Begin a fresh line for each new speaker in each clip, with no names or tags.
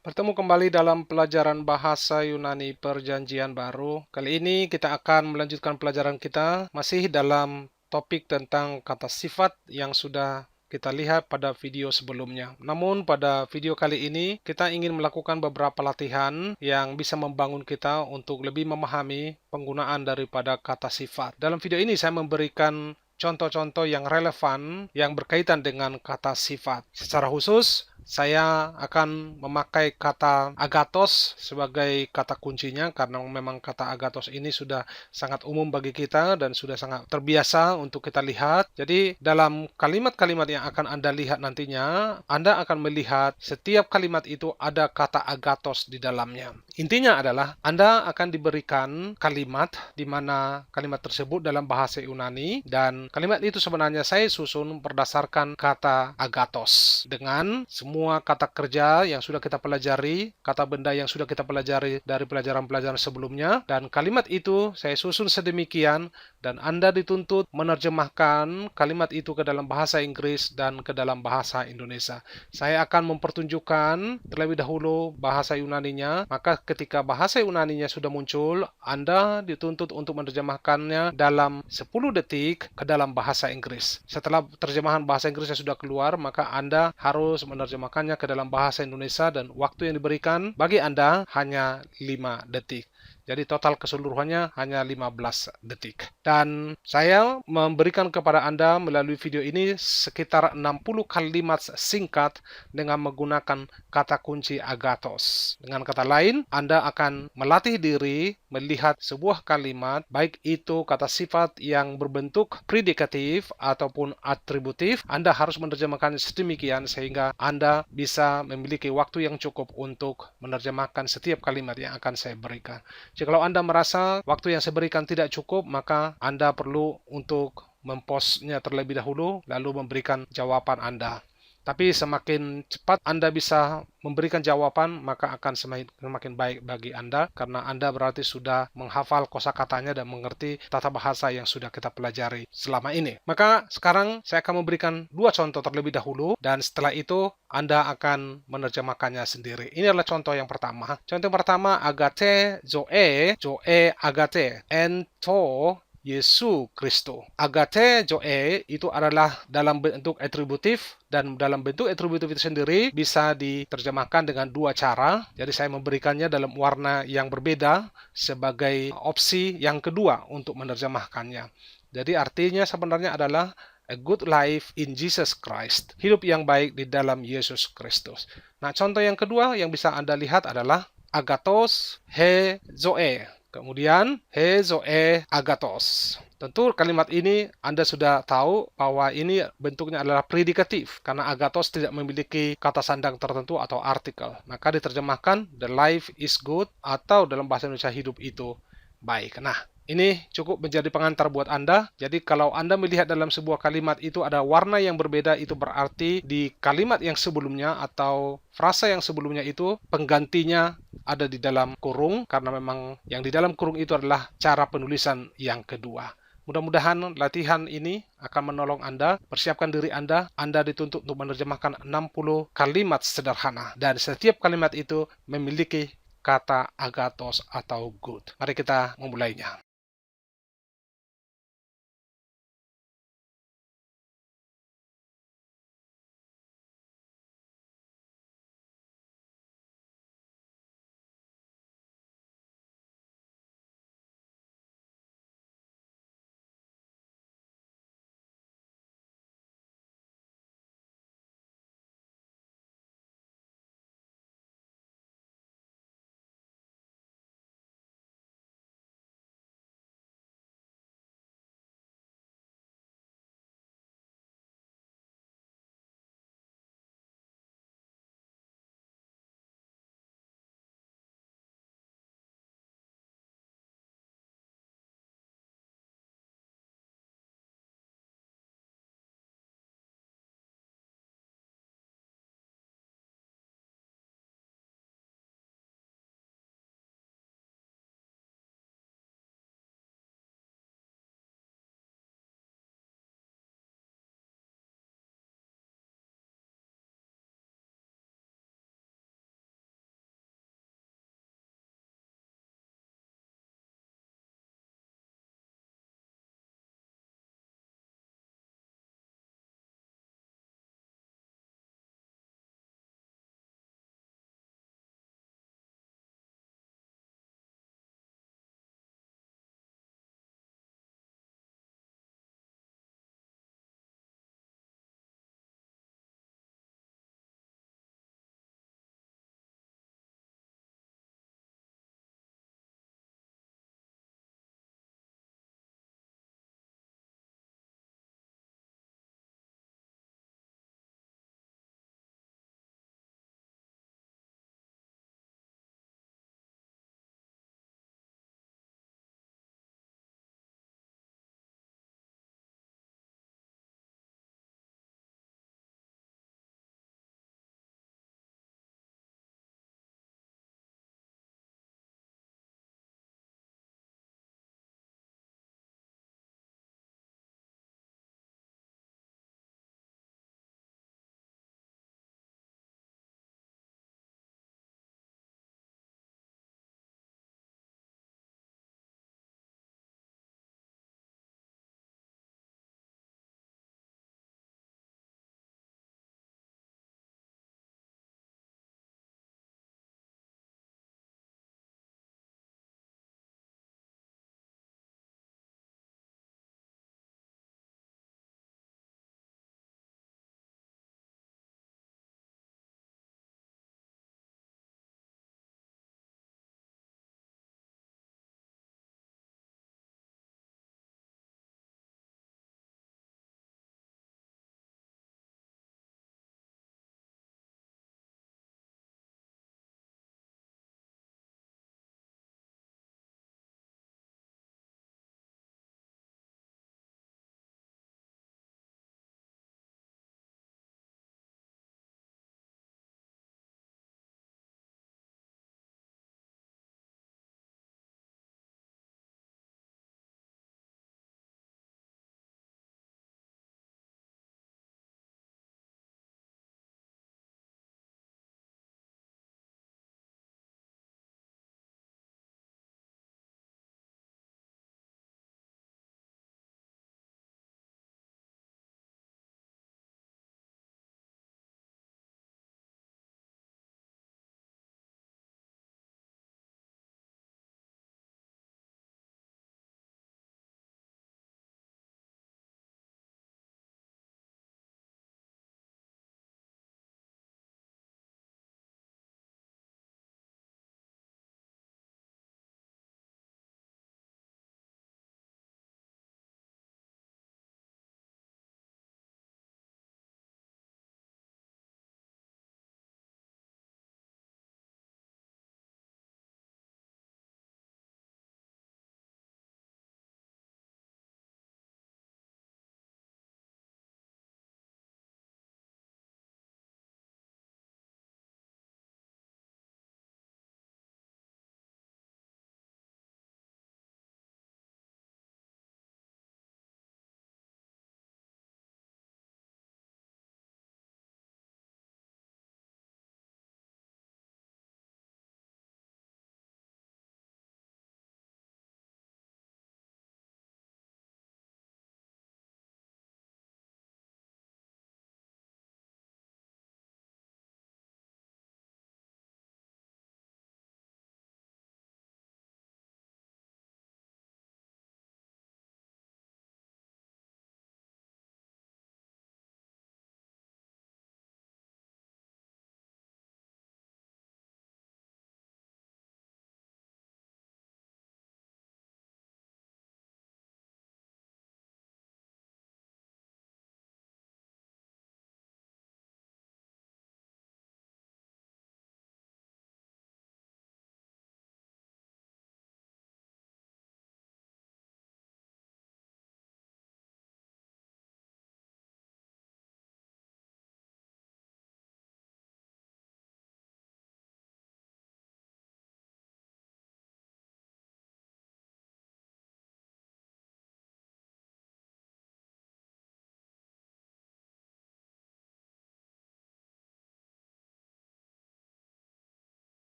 Bertemu kembali dalam pelajaran bahasa Yunani Perjanjian Baru. Kali ini kita akan melanjutkan pelajaran kita masih dalam topik tentang kata sifat yang sudah kita lihat pada video sebelumnya. Namun pada video kali ini kita ingin melakukan beberapa latihan yang bisa membangun kita untuk lebih memahami penggunaan daripada kata sifat. Dalam video ini saya memberikan contoh-contoh yang relevan yang berkaitan dengan kata sifat. Secara khusus, saya akan memakai kata agathos sebagai kata kuncinya karena memang kata agathos ini sudah sangat umum bagi kita dan sudah sangat terbiasa untuk kita lihat. Jadi dalam kalimat-kalimat yang akan Anda lihat nantinya, Anda akan melihat setiap kalimat itu ada kata agathos di dalamnya. Intinya adalah Anda akan diberikan kalimat di mana kalimat tersebut dalam bahasa Yunani dan kalimat itu sebenarnya saya susun berdasarkan kata agathos dengan semua kata kerja yang sudah kita pelajari, kata benda yang sudah kita pelajari dari pelajaran-pelajaran sebelumnya, dan kalimat itu saya susun sedemikian dan Anda dituntut menerjemahkan kalimat itu ke dalam bahasa Inggris dan ke dalam bahasa Indonesia. Saya akan mempertunjukkan terlebih dahulu bahasa Yunaninya, maka ketika bahasa Yunaninya sudah muncul, Anda dituntut untuk menerjemahkannya dalam 10 detik ke dalam bahasa Inggris. Setelah terjemahan bahasa Inggrisnya sudah keluar, maka Anda harus menerjemahkannya ke dalam bahasa Indonesia dan waktu yang diberikan bagi Anda hanya 5 detik. Jadi total keseluruhannya hanya 15 detik. Dan saya memberikan kepada Anda melalui video ini sekitar 60 kalimat singkat dengan menggunakan kata kunci agathos. Dengan kata lain, Anda akan melatih diri melihat sebuah kalimat, baik itu kata sifat yang berbentuk predikatif ataupun atributif. Anda harus menerjemahkannya sedemikian sehingga Anda bisa memiliki waktu yang cukup untuk menerjemahkan setiap kalimat yang akan saya berikan. Jadi kalau Anda merasa waktu yang saya berikan tidak cukup, maka Anda perlu untuk mempostnya terlebih dahulu, lalu memberikan jawaban Anda. Tapi semakin cepat Anda bisa memberikan jawaban, maka akan semakin baik bagi Anda, karena Anda berarti sudah menghafal kosakatanya dan mengerti tata bahasa yang sudah kita pelajari selama ini. Maka sekarang saya akan memberikan 2 contoh terlebih dahulu, dan setelah itu Anda akan menerjemahkannya sendiri. Ini adalah contoh yang pertama. Contoh yang pertama, agate zoe agate, ento Yesus Kristus. Agate zoe itu adalah dalam bentuk atributif, dan dalam bentuk atributif itu sendiri bisa diterjemahkan dengan 2 cara. Jadi saya memberikannya dalam warna yang berbeda sebagai opsi yang kedua untuk menerjemahkannya. Jadi artinya sebenarnya adalah a good life in Jesus Christ. Hidup yang baik di dalam Yesus Kristus. Nah, contoh yang kedua yang bisa Anda lihat adalah agathos he zoe. Kemudian he zoe agathos. Tentu kalimat ini Anda sudah tahu bahwa ini bentuknya adalah predikatif karena agathos tidak memiliki kata sandang tertentu atau artikel. Maka diterjemahkan the life is good atau dalam bahasa Indonesia hidup itu baik. Nah, ini cukup menjadi pengantar buat Anda. Jadi kalau Anda melihat dalam sebuah kalimat itu ada warna yang berbeda, itu berarti di kalimat yang sebelumnya atau frasa yang sebelumnya itu penggantinya ada di dalam kurung, karena memang yang di dalam kurung itu adalah cara penulisan yang kedua. Mudah-mudahan latihan ini akan menolong Anda, persiapkan diri Anda. Anda dituntut untuk menerjemahkan 60 kalimat sederhana, dan setiap kalimat itu memiliki kata agathos atau good. Mari kita memulainya.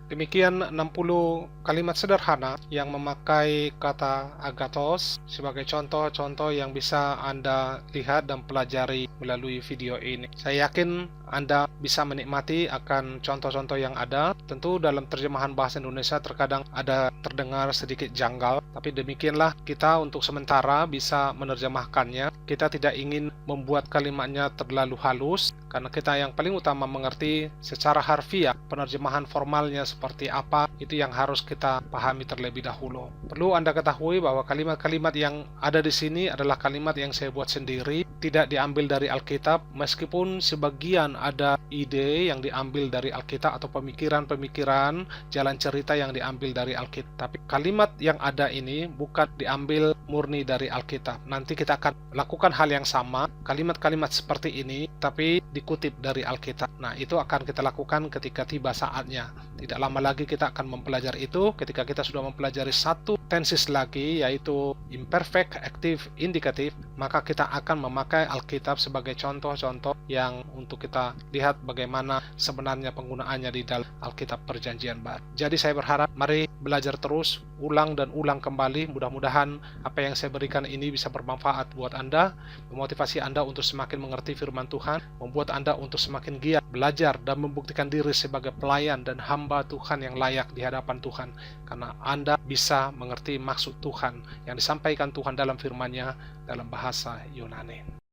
Demikian 60 kalimat sederhana yang memakai kata agathos sebagai contoh-contoh yang bisa Anda lihat dan pelajari melalui video ini. Saya yakin Anda bisa menikmati akan contoh-contoh yang ada. Tentu dalam terjemahan bahasa Indonesia terkadang ada terdengar sedikit janggal, tapi demikianlah kita untuk sementara bisa menerjemahkannya. Kita tidak ingin membuat kalimatnya terlalu halus, karena kita yang paling utama mengerti secara harfiah penerjemahan formalnya seperti apa, itu yang harus kita pahami terlebih dahulu. Perlu Anda ketahui bahwa kalimat-kalimat yang ada di sini adalah kalimat yang saya buat sendiri, tidak diambil dari Alkitab, meskipun sebagian ada ide yang diambil dari Alkitab atau pemikiran-pemikiran jalan cerita yang diambil dari Alkitab. Tapi kalimat yang ada ini bukan diambil murni dari Alkitab. Nanti kita akan lakukan hal yang sama, kalimat-kalimat seperti ini, tapi dikutip dari Alkitab. Nah, itu akan kita lakukan ketika tiba saatnya. Tidak lama lagi kita akan mempelajari itu. Ketika kita sudah mempelajari satu tenses lagi, yaitu imperfect, active, indikatif, maka kita akan memakai Alkitab sebagai contoh-contoh yang untuk kita lihat bagaimana sebenarnya penggunaannya di dalam Alkitab Perjanjian Baru. Jadi saya berharap mari belajar terus, ulang dan ulang kembali. Mudah-mudahan apa yang saya berikan ini bisa bermanfaat buat Anda, memotivasi Anda untuk semakin mengerti firman Tuhan, membuat Anda untuk semakin giat belajar dan membuktikan diri sebagai pelayan dan hamba Tuhan yang layak di hadapan Tuhan, karena Anda bisa mengerti maksud Tuhan yang disampaikan Tuhan dalam firman-Nya dalam bahasa Yunani.